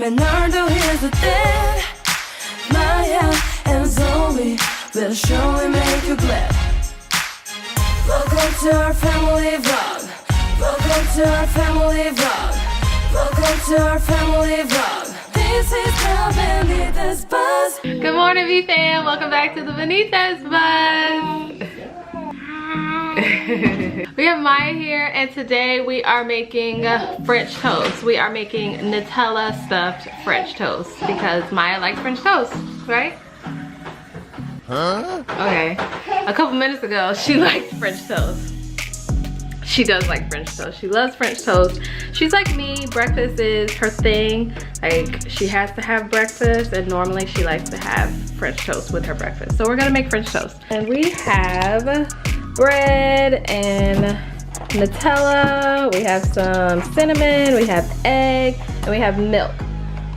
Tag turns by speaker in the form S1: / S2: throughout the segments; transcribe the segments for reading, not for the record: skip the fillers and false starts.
S1: Bernardo, here's the thing. Maya and Zoe will surely make you glad. Welcome to our family vlog. Welcome to our family vlog. Welcome to our family vlog. This is the Benita's Buzz.
S2: Good morning, V-Fam. Welcome back to the Benita's Buzz. We have Maya here, and today we are making French toast. We are making Nutella stuffed French toast because Maya likes French toast, right? Huh? Okay. A couple minutes ago, she liked French toast. She does like French toast. She loves French toast. She's like me. Breakfast is her thing. Like, she has to have breakfast, and normally she likes to have French toast with her breakfast. So we're gonna make French toast. And we have bread and Nutella. We have some cinnamon. We have egg, and we have milk.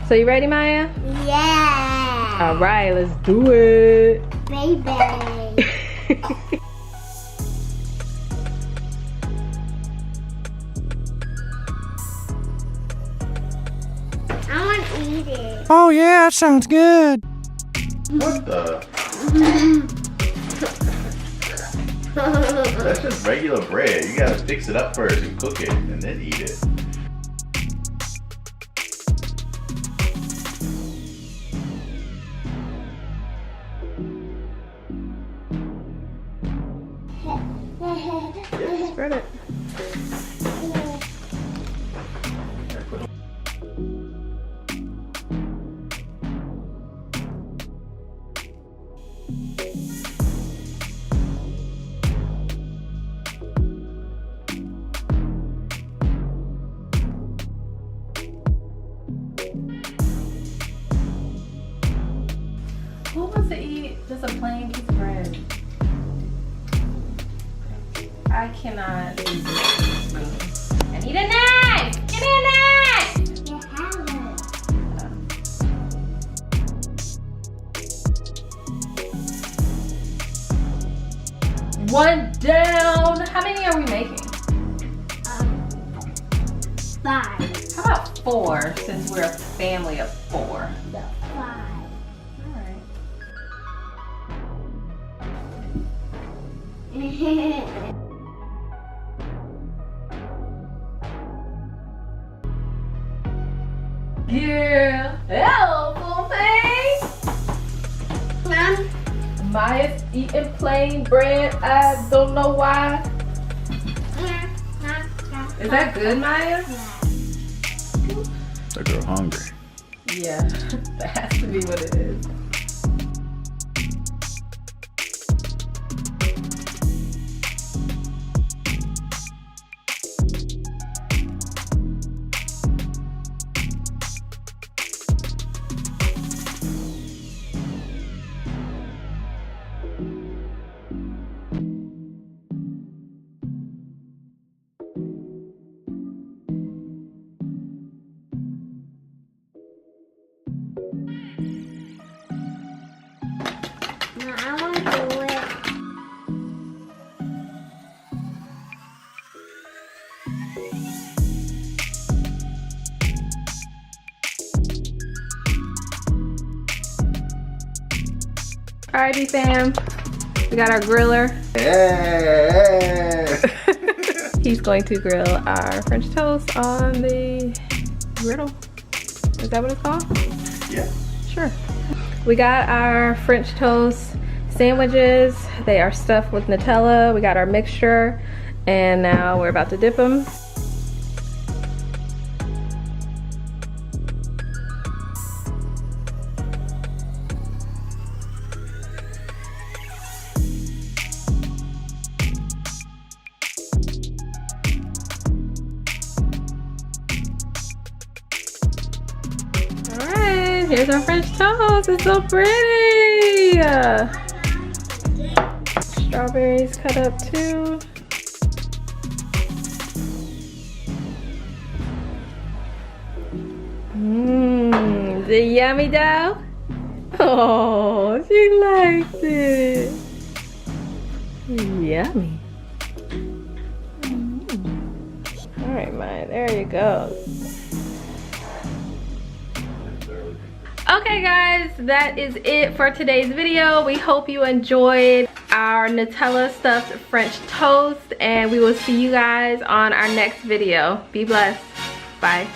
S2: So you ready, Maya?
S3: Yeah.
S2: All right, let's do it.
S3: Baby. I want to eat it.
S4: Oh yeah, that sounds good.
S5: What the? That's just regular bread. You gotta fix it up first and cook it and then eat it.
S2: Spread it. Who wants to eat just a plain piece of bread? I cannot use this spoon. I need a knife! Give me a knife!
S3: You have it.
S2: One down. How many are we making?
S3: 5.
S2: How about 4, since we're a family of 4?
S3: No, 5.
S2: Alright. Yeah. Hello, thing.
S3: Mom?
S2: Maya's eating plain bread. I don't know why. Is that good, Maya?
S5: That girl hungry.
S2: Yeah, that has to be what it is.
S3: No, I want to do it.
S2: Alrighty, fam. We got our griller.
S5: Hey!
S2: He's going to grill our French toast on the griddle. Is that what it's called?
S5: Yeah.
S2: Sure. We got our French toast sandwiches. They are stuffed with Nutella. We got our mixture, and now we're about to dip them. Alright, here's our French toast. It's so pretty. Strawberries cut up too. Is it yummy though? Oh, she likes it. Yummy. Alright, Maya, there you go. Okay guys, that is it for today's video. We hope you enjoyed our Nutella stuffed French toast, and we will see you guys on our next video. Be blessed. Bye.